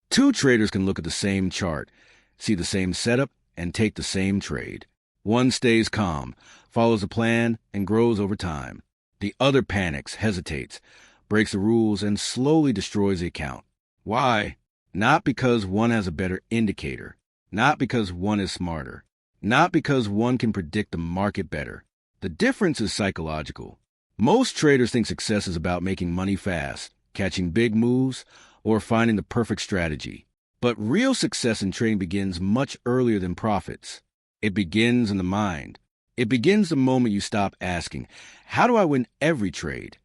Two traders can look at the same chart, see the same setup, and take the same trade. One stays calm, follows a plan, and grows over time. The other panics, hesitates, breaks the rules, and slowly destroys the account. Why? Not because one has a better indicator, not because one is smarter, not because one can predict the market better. The difference is psychological. Most traders think success is about making money fast, catching big moves, or finding the perfect strategy. But real success in trading begins much earlier than profits. It begins in the mind. It begins the moment you stop asking, how do I win every trade?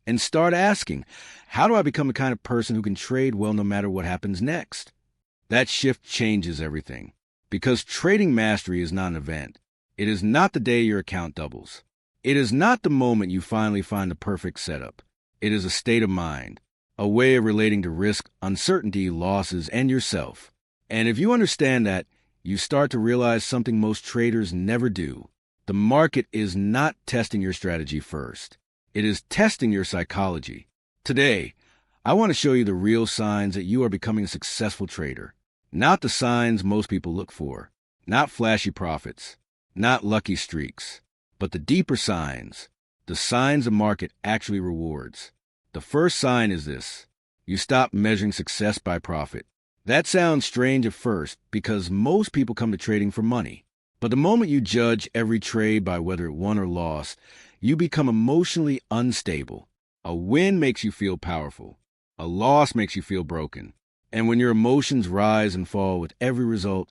And start asking, how do I become the kind of person who can trade well no matter what happens next? That shift changes everything. Because trading mastery is not an event. It is not the day your account doubles. It is not the moment you finally find the perfect setup. It is a state of mind, a way of relating to risk, uncertainty, losses, and yourself. And if you understand that, you start to realize something most traders never do. The market is not testing your strategy first. It is testing your psychology. Today, I want to show you the real signs that you are becoming a successful trader. Not the signs most people look for. Not flashy profits. Not lucky streaks. But the deeper signs. The signs the market actually rewards. The first sign is this. You stop measuring success by profit. That sounds strange at first because most people come to trading for money. But the moment you judge every trade by whether it won or lost, you become emotionally unstable. A win makes you feel powerful. A loss makes you feel broken. And when your emotions rise and fall with every result,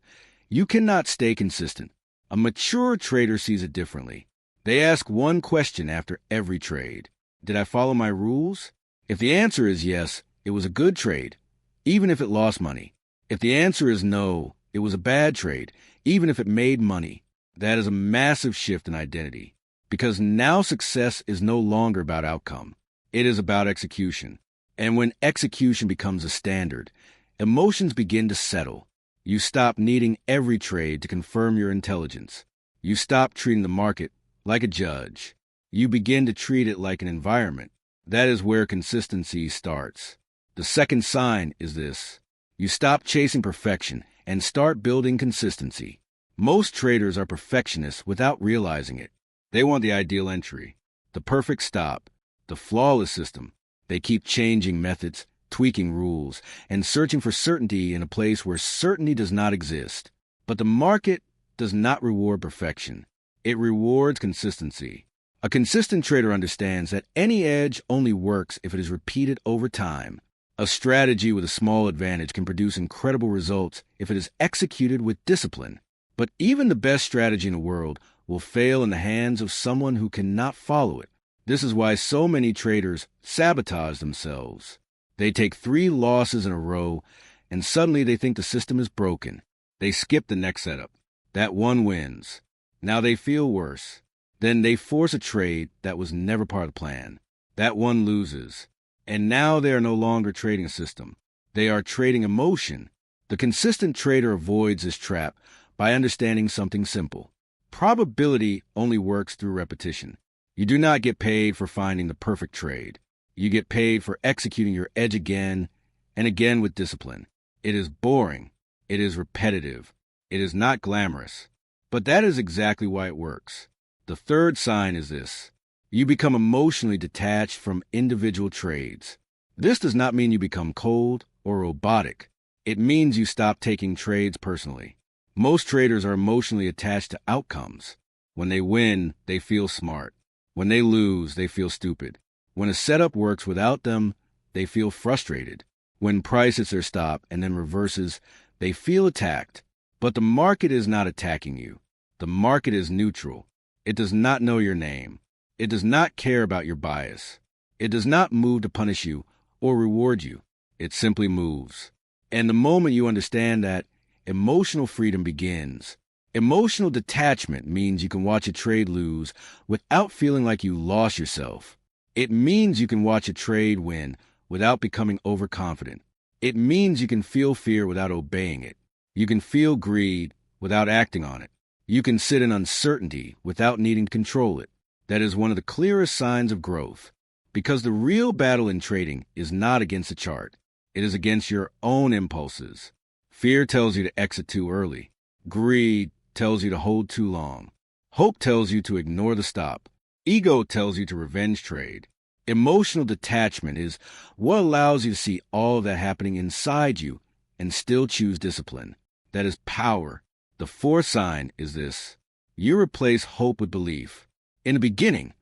you cannot stay consistent. A mature trader sees it differently. They ask one question after every trade. Did I follow my rules? If the answer is yes, it was a good trade, even if it lost money. If the answer is no, it was a bad trade, even if it made money. That is a massive shift in identity. Because now success is no longer about outcome. It is about execution. And when execution becomes a standard, emotions begin to settle. You stop needing every trade to confirm your intelligence. You stop treating the market like a judge. You begin to treat it like an environment. That is where consistency starts. The second sign is this. You stop chasing perfection and start building consistency. Most traders are perfectionists without realizing it. They want the ideal entry, the perfect stop, the flawless system. They keep changing methods, tweaking rules, and searching for certainty in a place where certainty does not exist. But the market does not reward perfection. It rewards consistency. A consistent trader understands that any edge only works if it is repeated over time. A strategy with a small advantage can produce incredible results if it is executed with discipline. But even the best strategy in the world will fail in the hands of someone who cannot follow it. This is why so many traders sabotage themselves. They take 3 losses in a row, and suddenly they think the system is broken. They skip the next setup. That one wins. Now they feel worse. Then they force a trade that was never part of the plan. That one loses. And now they are no longer trading a system. They are trading emotion. The consistent trader avoids this trap by understanding something simple. Probability only works through repetition. You do not get paid for finding the perfect trade. You get paid for executing your edge again and again with discipline. It is boring. It is repetitive. It is not glamorous. But that is exactly why it works. The third sign is this. You become emotionally detached from individual trades. This does not mean you become cold or robotic. It means you stop taking trades personally. Most traders are emotionally attached to outcomes. When they win, they feel smart. When they lose, they feel stupid. When a setup works without them, they feel frustrated. When price hits their stop and then reverses, they feel attacked. But the market is not attacking you. The market is neutral. It does not know your name. It does not care about your bias. It does not move to punish you or reward you. It simply moves. And the moment you understand that, emotional freedom begins. Emotional detachment means you can watch a trade lose without feeling like you lost yourself. It means you can watch a trade win without becoming overconfident. It means you can feel fear without obeying it. You can feel greed without acting on it. You can sit in uncertainty without needing to control it. That is one of the clearest signs of growth. Because the real battle in trading is not against the chart. It is against your own impulses. Fear tells you to exit too early. Greed tells you to hold too long. Hope tells you to ignore the stop. Ego tells you to revenge trade. Emotional detachment is what allows you to see all of that happening inside you and still choose discipline. That is power. The fourth sign is this. You replace hope with belief. In the beginning,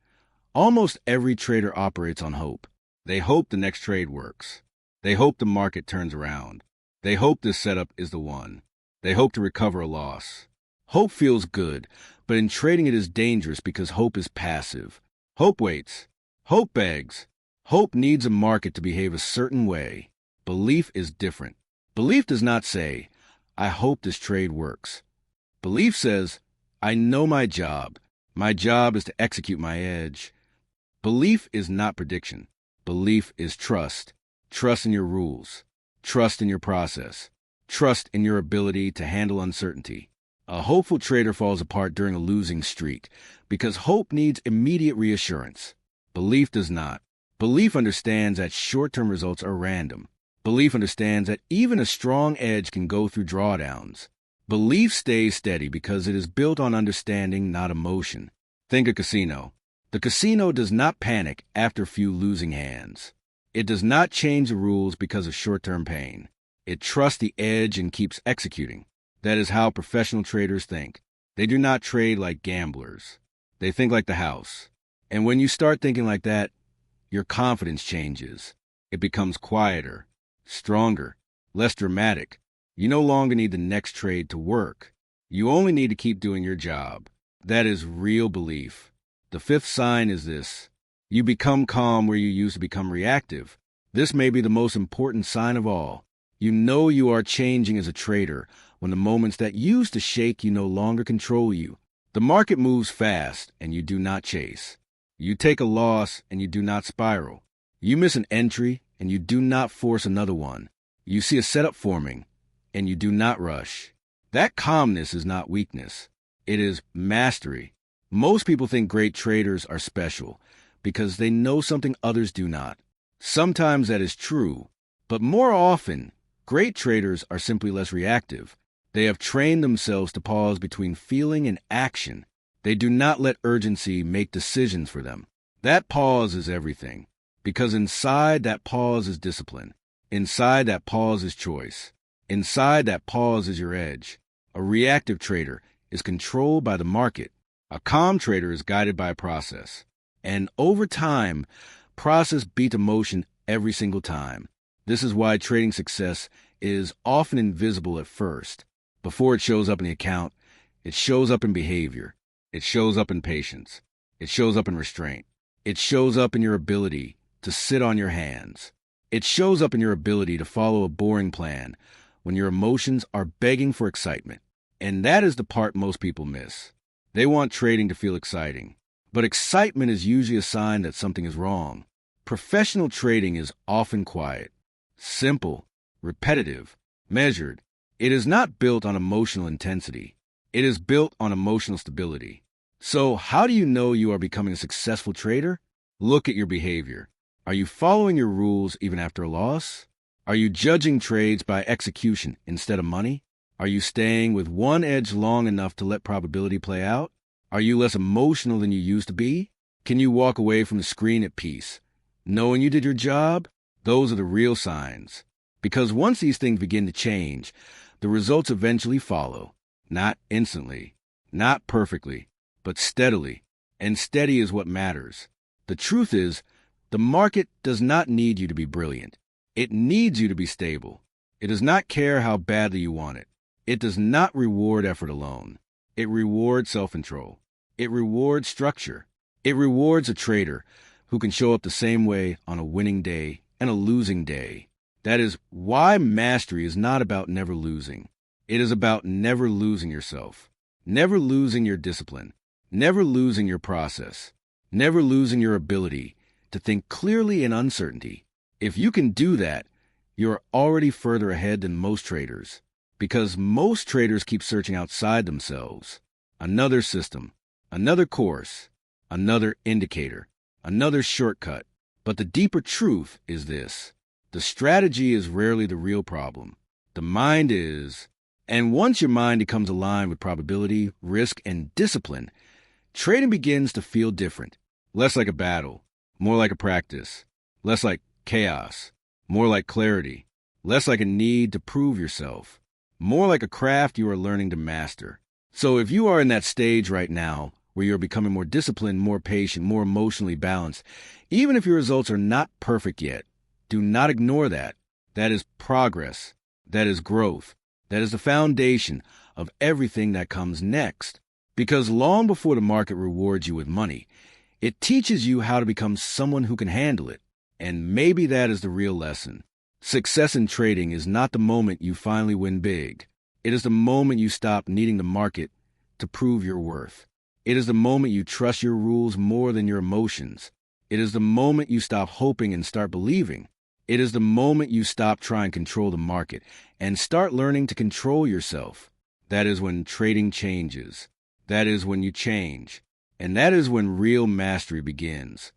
almost every trader operates on hope. They hope the next trade works. They hope the market turns around. They hope this setup is the one. They hope to recover a loss. Hope feels good, but in trading it is dangerous because hope is passive. Hope waits. Hope begs. Hope needs a market to behave a certain way. Belief is different. Belief does not say, I hope this trade works. Belief says, I know my job. My job is to execute my edge. Belief is not prediction. Belief is trust. Trust in your rules. Trust in your process. Trust in your ability to handle uncertainty. A hopeful trader falls apart during a losing streak because hope needs immediate reassurance. Belief does not. Belief understands that short-term results are random. Belief understands that even a strong edge can go through drawdowns. Belief stays steady because it is built on understanding, not emotion. Think a casino. The casino does not panic after a few losing hands. It does not change the rules because of short-term pain. It trusts the edge and keeps executing. That is how professional traders think. They do not trade like gamblers. They think like the house. And when you start thinking like that, your confidence changes. It becomes quieter, stronger, less dramatic. You no longer need the next trade to work. You only need to keep doing your job. That is real belief. The fifth sign is this. You become calm where you used to become reactive. This may be the most important sign of all. You know you are changing as a trader when the moments that used to shake you no longer control you. The market moves fast and you do not chase. You take a loss and you do not spiral. You miss an entry and you do not force another one. You see a setup forming and you do not rush. That calmness is not weakness. It is mastery. Most people think great traders are special because they know something others do not. Sometimes that is true, but more often, great traders are simply less reactive. They have trained themselves to pause between feeling and action. They do not let urgency make decisions for them. That pause is everything, because inside that pause is discipline. Inside that pause is choice. Inside that pause is your edge. A reactive trader is controlled by the market. A calm trader is guided by a process. And over time, process beats emotion every single time. This is why trading success is often invisible at first. Before it shows up in the account, it shows up in behavior. It shows up in patience. It shows up in restraint. It shows up in your ability to sit on your hands. It shows up in your ability to follow a boring plan when your emotions are begging for excitement. And that is the part most people miss. They want trading to feel exciting. But excitement is usually a sign that something is wrong. Professional trading is often quiet, simple, repetitive, measured. It is not built on emotional intensity. It is built on emotional stability. So how do you know you are becoming a successful trader? Look at your behavior. Are you following your rules even after a loss? Are you judging trades by execution instead of money? Are you staying with one edge long enough to let probability play out? Are you less emotional than you used to be? Can you walk away from the screen at peace, knowing you did your job? Those are the real signs. Because once these things begin to change, the results eventually follow. Not instantly, not perfectly, but steadily. And steady is what matters. The truth is, the market does not need you to be brilliant. It needs you to be stable. It does not care how badly you want it. It does not reward effort alone. It rewards self-control. It rewards structure. It rewards a trader who can show up the same way on a winning day and a losing day. That is why mastery is not about never losing. It is about never losing yourself, never losing your discipline, never losing your process, never losing your ability to think clearly in uncertainty. If you can do that, you're already further ahead than most traders, because most traders keep searching outside themselves. Another system, another course, another indicator, another shortcut. But the deeper truth is this. The strategy is rarely the real problem. The mind is. And once your mind becomes aligned with probability, risk, and discipline, trading begins to feel different. Less like a battle, more like a practice. Less like chaos, more like clarity. Less like a need to prove yourself, more like a craft you are learning to master. So if you are in that stage right now where you're becoming more disciplined, more patient, more emotionally balanced, even if your results are not perfect yet, do not ignore that. That is progress. That is growth. That is the foundation of everything that comes next. Because long before the market rewards you with money, it teaches you how to become someone who can handle it. And maybe that is the real lesson. Success in trading is not the moment you finally win big. It is the moment you stop needing the market to prove your worth. It is the moment you trust your rules more than your emotions. It is the moment you stop hoping and start believing. It is the moment you stop trying to control the market and start learning to control yourself. That is when trading changes. That is when you change. And that is when real mastery begins.